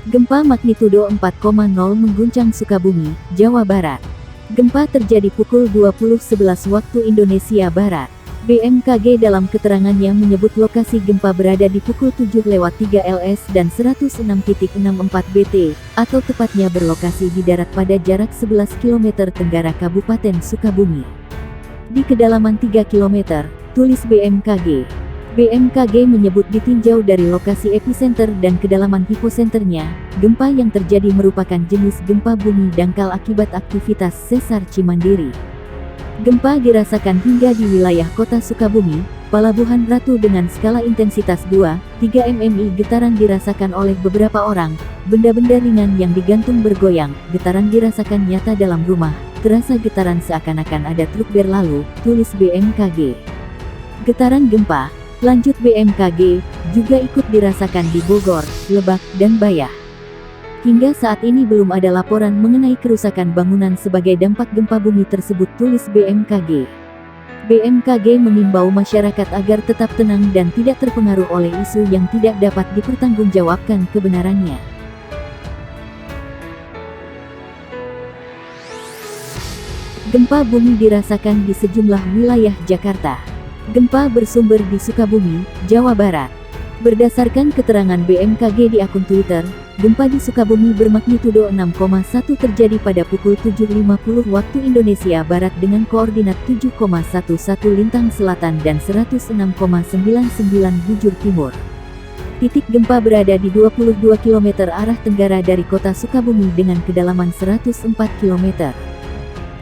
Gempa magnitudo 4,0 mengguncang Sukabumi, Jawa Barat. Gempa terjadi pukul 20.11 waktu Indonesia Barat. BMKG dalam keterangannya menyebut lokasi gempa berada di pukul 7:03 LS dan 106.64 BT, atau tepatnya berlokasi di darat pada jarak 11 km tenggara Kabupaten Sukabumi. Di kedalaman 3 km, tulis BMKG. BMKG menyebut ditinjau dari lokasi epicenter dan kedalaman hiposenternya, gempa yang terjadi merupakan jenis gempa bumi dangkal akibat aktivitas sesar Cimandiri. Gempa dirasakan hingga di wilayah kota Sukabumi, Palabuhan Ratu dengan skala intensitas 2,3 mmi. Getaran dirasakan oleh beberapa orang, benda-benda ringan yang digantung bergoyang, getaran dirasakan nyata dalam rumah, terasa getaran seakan-akan ada truk berlalu, tulis BMKG. Getaran gempa, lanjut BMKG, juga ikut dirasakan di Bogor, Lebak, dan Bayah. Hingga saat ini belum ada laporan mengenai kerusakan bangunan sebagai dampak gempa bumi tersebut, tulis BMKG. BMKG mengimbau masyarakat agar tetap tenang dan tidak terpengaruh oleh isu yang tidak dapat dipertanggungjawabkan kebenarannya. Gempa bumi dirasakan di sejumlah wilayah Jakarta. Gempa bersumber di Sukabumi, Jawa Barat. Berdasarkan keterangan BMKG di akun Twitter, gempa di Sukabumi bermagnitudo 6,1 terjadi pada pukul 7.50 waktu Indonesia Barat dengan koordinat 7,11 lintang selatan dan 106,99 bujur timur. Titik gempa berada di 22 km arah tenggara dari kota Sukabumi dengan kedalaman 104 km.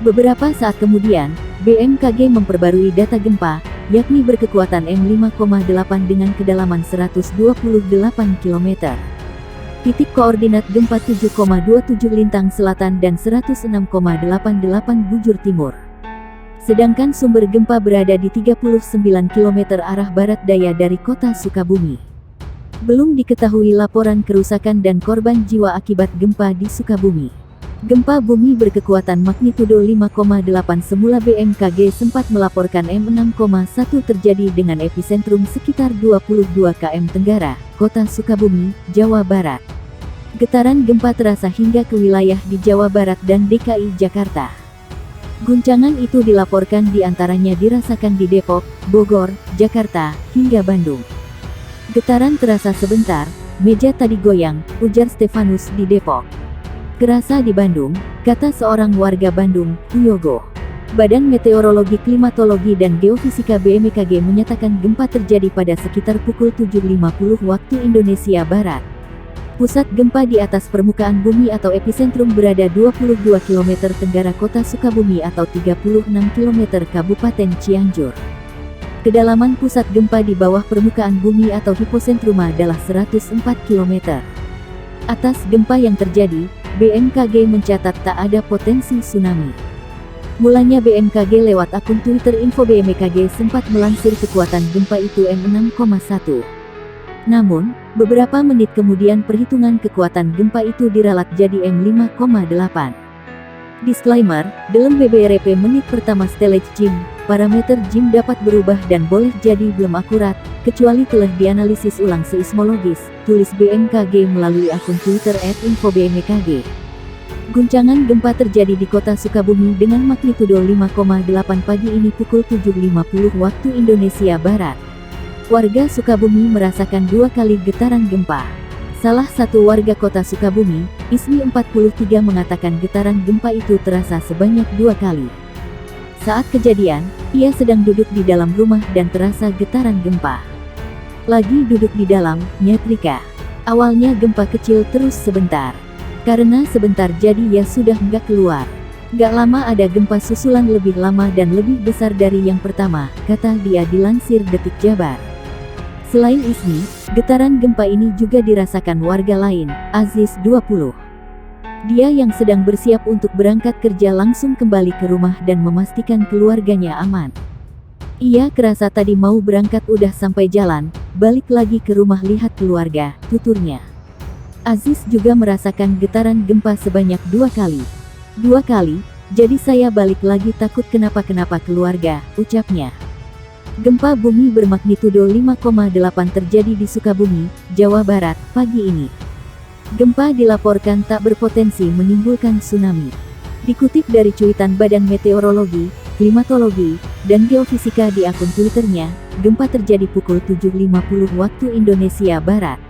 Beberapa saat kemudian, BMKG memperbarui data gempa, yakni berkekuatan M5,8 dengan kedalaman 128 km. Titik koordinat gempa 7,27 lintang selatan dan 106,88 bujur timur. Sedangkan sumber gempa berada di 39 km arah barat daya dari kota Sukabumi. Belum diketahui laporan kerusakan dan korban jiwa akibat gempa di Sukabumi. Gempa bumi berkekuatan magnitudo 5,8 semula BMKG sempat melaporkan M6,1 terjadi dengan epicentrum sekitar 22 km tenggara, kota Sukabumi, Jawa Barat. Getaran gempa terasa hingga ke wilayah di Jawa Barat dan DKI Jakarta. Guncangan itu dilaporkan diantaranya dirasakan di Depok, Bogor, Jakarta, hingga Bandung. Getaran terasa sebentar, meja tadi goyang, ujar Stefanus di Depok. Kerasa di Bandung, kata seorang warga Bandung, Yogo. Badan Meteorologi Klimatologi dan Geofisika BMKG menyatakan gempa terjadi pada sekitar pukul 7.50 waktu Indonesia Barat. Pusat gempa di atas permukaan bumi atau epicentrum berada 22 km tenggara kota Sukabumi atau 36 km Kabupaten Cianjur. Kedalaman pusat gempa di bawah permukaan bumi atau hipocentrum adalah 104 km. Atas gempa yang terjadi, BMKG mencatat tak ada potensi tsunami. Mulanya BMKG lewat akun Twitter info BMKG sempat melansir kekuatan gempa itu M6,1. Namun, beberapa menit kemudian perhitungan kekuatan gempa itu diralat jadi M5,8. Disclaimer, dalam BBRP menit pertama stage Jim, parameter Jim dapat berubah dan boleh jadi belum akurat, kecuali telah dianalisis ulang seismologis, tulis BMKG melalui akun Twitter @infobmkg. Guncangan gempa terjadi di kota Sukabumi dengan magnitudo 5,8 pagi ini pukul 7.50 waktu Indonesia Barat. Warga Sukabumi merasakan 2 kali getaran gempa. Salah satu warga kota Sukabumi, Ismi 43 mengatakan getaran gempa itu terasa sebanyak 2 kali. Saat kejadian, ia sedang duduk di dalam rumah dan terasa getaran gempa. Lagi duduk di dalam, nyetrika. Awalnya gempa kecil terus sebentar. Karena sebentar jadi ya sudah nggak keluar. Nggak lama ada gempa susulan lebih lama dan lebih besar dari yang pertama, kata dia dilansir Detik Jabar. Selain Ismi, getaran gempa ini juga dirasakan warga lain, Aziz 20. Dia yang sedang bersiap untuk berangkat kerja langsung kembali ke rumah dan memastikan keluarganya aman. Ia kerasa tadi mau berangkat udah sampai jalan, balik lagi ke rumah lihat keluarga, tuturnya. Aziz juga merasakan getaran gempa sebanyak 2 kali. 2 kali, jadi saya balik lagi takut kenapa-kenapa keluarga, ucapnya. Gempa bumi bermagnitudo 5,8 terjadi di Sukabumi, Jawa Barat, pagi ini. Gempa dilaporkan tak berpotensi menimbulkan tsunami. Dikutip dari cuitan Badan Meteorologi, Klimatologi, dan Geofisika di akun Twitternya, gempa terjadi pukul 7.50 waktu Indonesia Barat.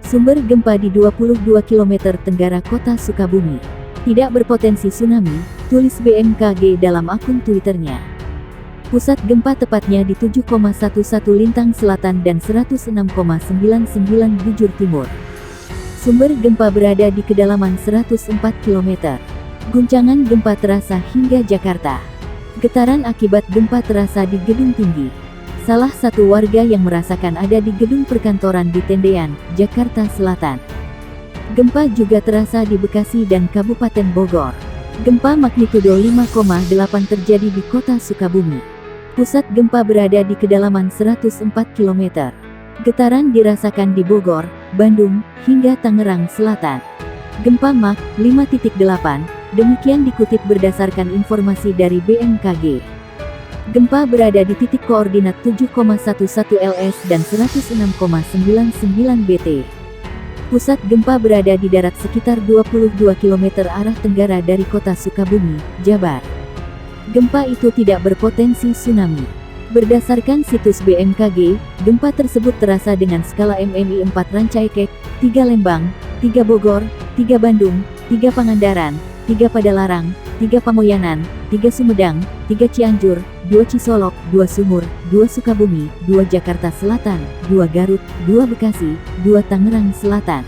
Sumber gempa di 22 km tenggara kota Sukabumi. Tidak berpotensi tsunami, tulis BMKG dalam akun Twitternya. Pusat gempa tepatnya di 7,11 lintang selatan dan 106,99 bujur timur. Sumber gempa berada di kedalaman 104 km. Guncangan gempa terasa hingga Jakarta. Getaran akibat gempa terasa di gedung tinggi. Salah satu warga yang merasakan ada di gedung perkantoran di Tendean, Jakarta Selatan. Gempa juga terasa di Bekasi dan Kabupaten Bogor. Gempa magnitudo 5,8 terjadi di kota Sukabumi. Pusat gempa berada di kedalaman 104 km. Getaran dirasakan di Bogor, Bandung, hingga Tangerang Selatan. Gempa Mach 5.8, demikian dikutip berdasarkan informasi dari BMKG. Gempa berada di titik koordinat 7,11 LS dan 106,99 BT. Pusat gempa berada di darat sekitar 22 km arah tenggara dari kota Sukabumi, Jabar. Gempa itu tidak berpotensi tsunami. Berdasarkan situs BMKG, gempa tersebut terasa dengan skala MMI 4 Rancaikek, 3 Lembang, 3 Bogor, 3 Bandung, 3 Pangandaran, 3 Padalarang, 3 Pamoyanan, 3 Sumedang, 3 Cianjur, 2 Cisolok, 2 Sumur, 2 Sukabumi, 2 Jakarta Selatan, 2 Garut, 2 Bekasi, 2 Tangerang Selatan.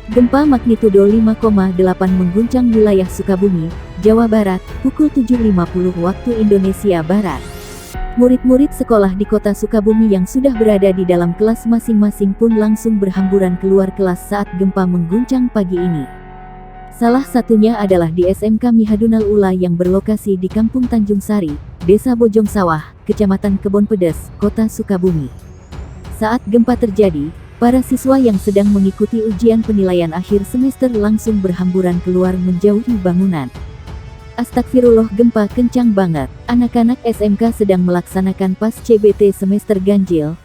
Gempa magnitudo 5,8 mengguncang wilayah Sukabumi, Jawa Barat, pukul 7.50 waktu Indonesia Barat. Murid-murid sekolah di kota Sukabumi yang sudah berada di dalam kelas masing-masing pun langsung berhamburan keluar kelas saat gempa mengguncang pagi ini. Salah satunya adalah di SMK Mihadunal Ula yang berlokasi di Kampung Tanjung Sari, Desa Bojong Sawah, Kecamatan Kebon Pedes, Kota Sukabumi. Saat gempa terjadi, para siswa yang sedang mengikuti ujian penilaian akhir semester langsung berhamburan keluar menjauhi bangunan. Astagfirullah, gempa kencang banget. Anak-anak SMK sedang melaksanakan pas CBT semester ganjil,